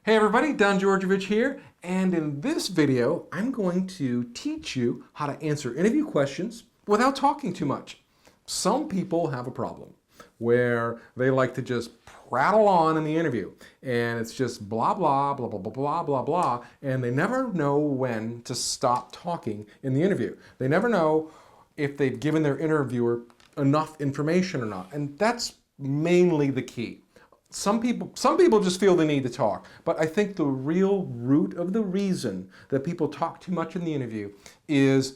Hey everybody, Don Georgievich here, and in this video, I'm going to teach you how to answer interview questions without talking too much. Some people have a problem where they like to just prattle on in the interview, and it's just blah, blah, blah, blah, blah, blah, blah, blah, and they never know when to stop talking in the interview. They never know if they've given their interviewer enough information or not, and that's mainly the key. Some people just feel the need to talk, but I think the real root of the reason that people talk too much in the interview is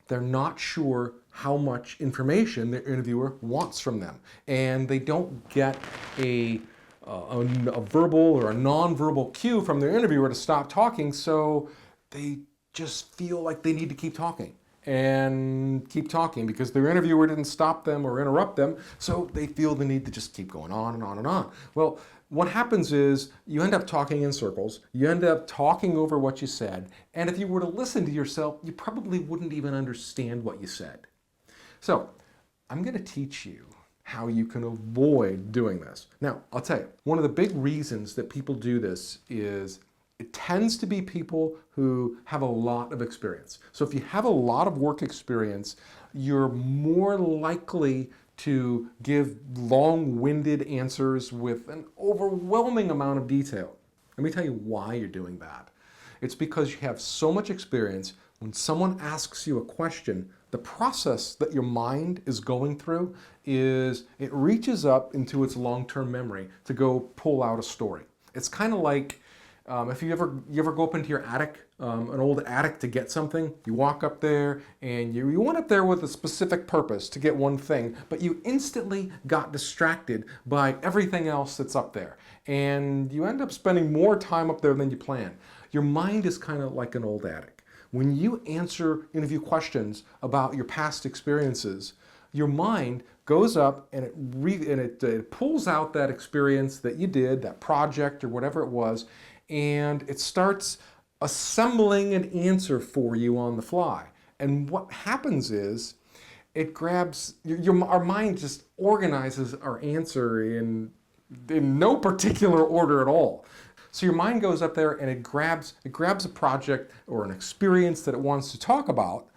they're not sure how much information their interviewer wants from them, and they don't get a verbal or a nonverbal cue from their interviewer to stop talking, so they just feel like they need to keep talking and keep talking because their interviewer didn't stop them or interrupt them, so they feel the need to just keep going on and on and on. Well, what happens is you end up talking in circles, you end up talking over what you said, and if you were to listen to yourself, you probably wouldn't even understand what you said. So, I'm going to teach you how you can avoid doing this. Now, I'll tell you, one of the big reasons that people do this is it tends to be people who have a lot of experience. So if you have a lot of work experience, you're more likely to give long-winded answers with an overwhelming amount of detail. Let me tell you why you're doing that. It's because you have so much experience. When someone asks you a question, the process that your mind is going through is it reaches up into its long-term memory to go pull out a story. It's kind of like if you ever go up into your attic, an old attic to get something, you walk up there and you went up there with a specific purpose to get one thing, but you instantly got distracted by everything else that's up there. And you end up spending more time up there than you planned. Your mind is kind of like an old attic. When you answer interview questions about your past experiences, your mind goes up and it pulls out that experience that you did, that project or whatever it was, and it starts assembling an answer for you on the fly. And what happens is it grabs, our mind just organizes our answer in no particular order at all. So your mind goes up there and it grabs a project or an experience that it wants to talk about,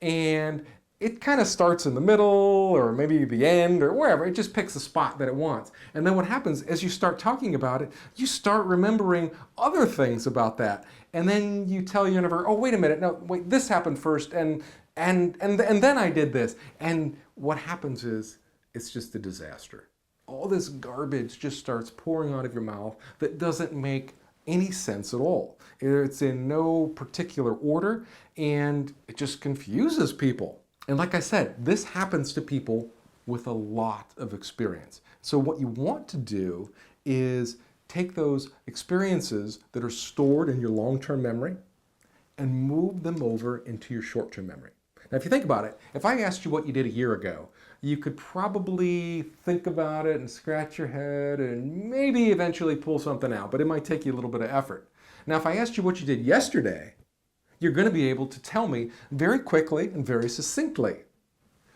and it kind of starts in the middle or maybe the end or wherever. It just picks the spot that it wants. And then what happens as you start talking about it, you start remembering other things about that. And then you tell your interviewer, oh, wait a minute, no, wait, this happened first and then I did this. And what happens is it's just a disaster. All this garbage just starts pouring out of your mouth that doesn't make any sense at all. It's in no particular order and it just confuses people. And like I said, this happens to people with a lot of experience. So what you want to do is take those experiences that are stored in your long-term memory and move them over into your short-term memory. Now, if you think about it, if I asked you what you did a year ago, you could probably think about it and scratch your head and maybe eventually pull something out, but it might take you a little bit of effort. Now, if I asked you what you did yesterday, you're going to be able to tell me very quickly and very succinctly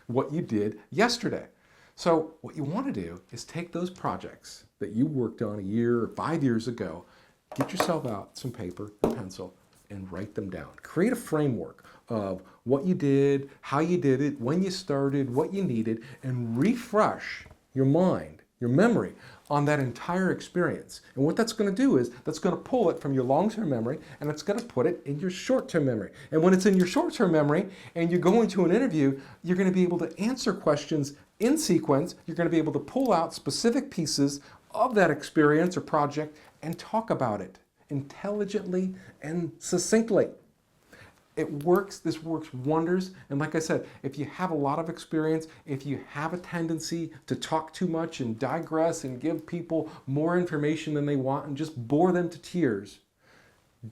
what you did yesterday. So what you want to do is take those projects that you worked on a year or 5 years ago, get yourself out some paper and pencil and write them down. Create a framework of what you did, how you did it, when you started, what you needed, and refresh your mind, your memory on that entire experience. And what that's going to do is that's going to pull it from your long-term memory and it's going to put it in your short-term memory. And when it's in your short-term memory and you go into an interview, you're going to be able to answer questions in sequence. You're going to be able to pull out specific pieces of that experience or project and talk about it intelligently and succinctly. It works, this works wonders, and like I said, if you have a lot of experience, if you have a tendency to talk too much and digress and give people more information than they want and just bore them to tears,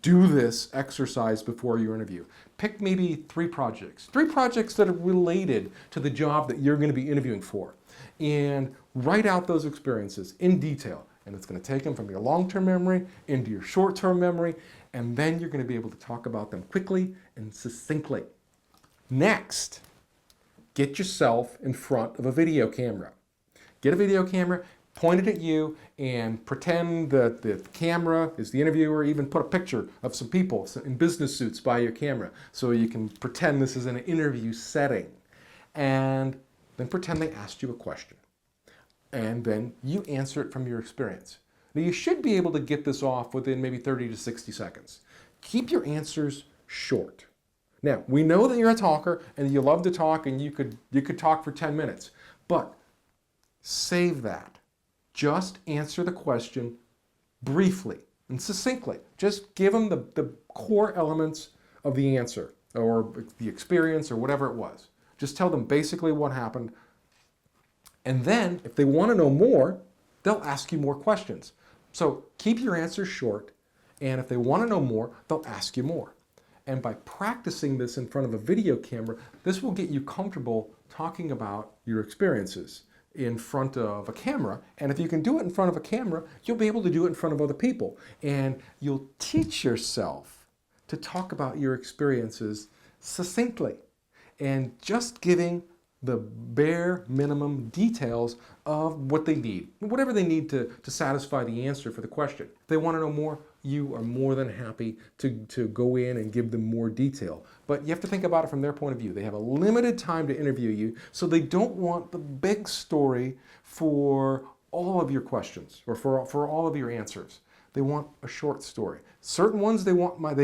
do this exercise before your interview. Pick maybe three projects that are related to the job that you're going to be interviewing for, and write out those experiences in detail. And it's going to take them from your long-term memory into your short-term memory, and then you're going to be able to talk about them quickly and succinctly. Next, get yourself in front of a video camera. Get a video camera, point it at you and pretend that the camera is the interviewer. Even put a picture of some people in business suits by your camera so you can pretend this is an interview setting. And then pretend they asked you a question. And then you answer it from your experience. Now you should be able to get this off within maybe 30 to 60 seconds. Keep your answers short. Now, we know that you're a talker and you love to talk and you could talk for 10 minutes, but save that. Just answer the question briefly and succinctly. Just give them the core elements of the answer or the experience or whatever it was. Just tell them basically what happened. And then, if they want to know more, they'll ask you more questions. So keep your answers short, and if they want to know more, they'll ask you more. And by practicing this in front of a video camera, this will get you comfortable talking about your experiences in front of a camera. And if you can do it in front of a camera, you'll be able to do it in front of other people. And you'll teach yourself to talk about your experiences succinctly and just giving the bare minimum details of what they need, whatever they need to satisfy the answer for the question. If they want to know more, you are more than happy to go in and give them more detail. But you have to think about it from their point of view. They have a limited time to interview you, so they don't want the big story for all of your questions or for all of your answers. They want a short story. Certain ones they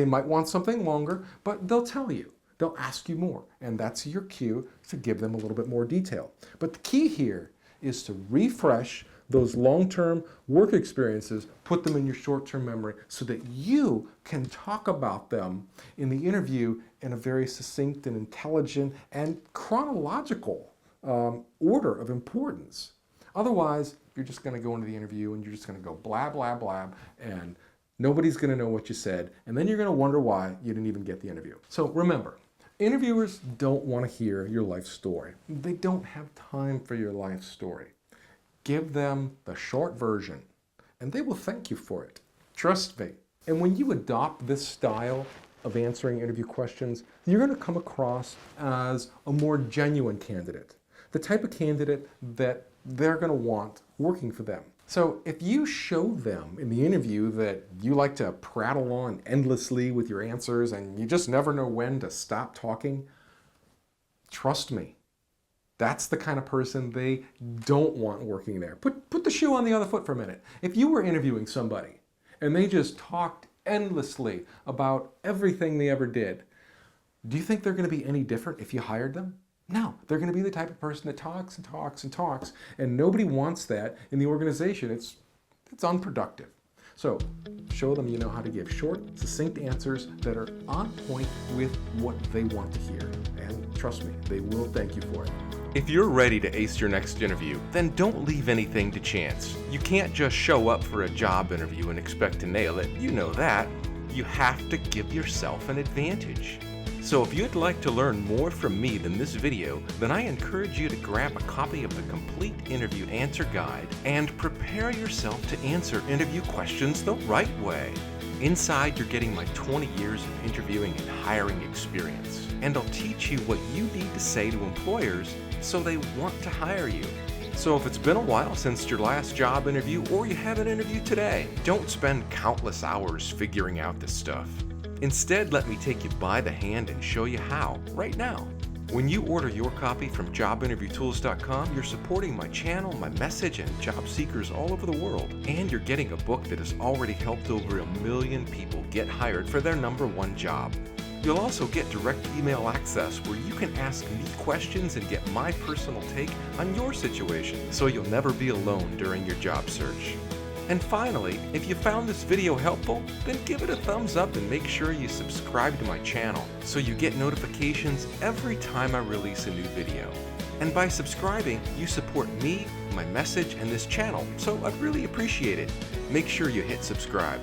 might want something longer, but they'll tell you. They'll ask you more, and that's your cue to give them a little bit more detail. But the key here is to refresh those long-term work experiences, put them in your short-term memory so that you can talk about them in the interview in a very succinct and intelligent and chronological order of importance. Otherwise, you're just going to go into the interview and you're just going to go blah, blah, blah, and nobody's going to know what you said, and then you're going to wonder why you didn't even get the interview. So remember, interviewers don't want to hear your life story. They don't have time for your life story. Give them the short version, and they will thank you for it. Trust me. And when you adopt this style of answering interview questions, you're going to come across as a more genuine candidate, the type of candidate that they're going to want working for them. So if you show them in the interview that you like to prattle on endlessly with your answers and you just never know when to stop talking, trust me, that's the kind of person they don't want working there. Put the shoe on the other foot for a minute. If you were interviewing somebody and they just talked endlessly about everything they ever did, do you think they're going to be any different if you hired them? No, they're going to be the type of person that talks and talks and talks, and nobody wants that in the organization. It's unproductive. So show them you know how to give short, succinct answers that are on point with what they want to hear. And trust me, they will thank you for it. If you're ready to ace your next interview, then don't leave anything to chance. You can't just show up for a job interview and expect to nail it. You know that. You have to give yourself an advantage. So if you'd like to learn more from me than this video, then I encourage you to grab a copy of the complete interview answer guide and prepare yourself to answer interview questions the right way. Inside, you're getting my 20 years of interviewing and hiring experience, and I'll teach you what you need to say to employers so they want to hire you. So if it's been a while since your last job interview or you have an interview today, don't spend countless hours figuring out this stuff. Instead, let me take you by the hand and show you how, right now. When you order your copy from jobinterviewtools.com, you're supporting my channel, my message, and job seekers all over the world. And you're getting a book that has already helped over 1 million people get hired for their #1 job. You'll also get direct email access where you can ask me questions and get my personal take on your situation, so you'll never be alone during your job search. And finally, if you found this video helpful, then give it a thumbs up and make sure you subscribe to my channel so you get notifications every time I release a new video. And by subscribing, you support me, my message, and this channel, so I'd really appreciate it. Make sure you hit subscribe.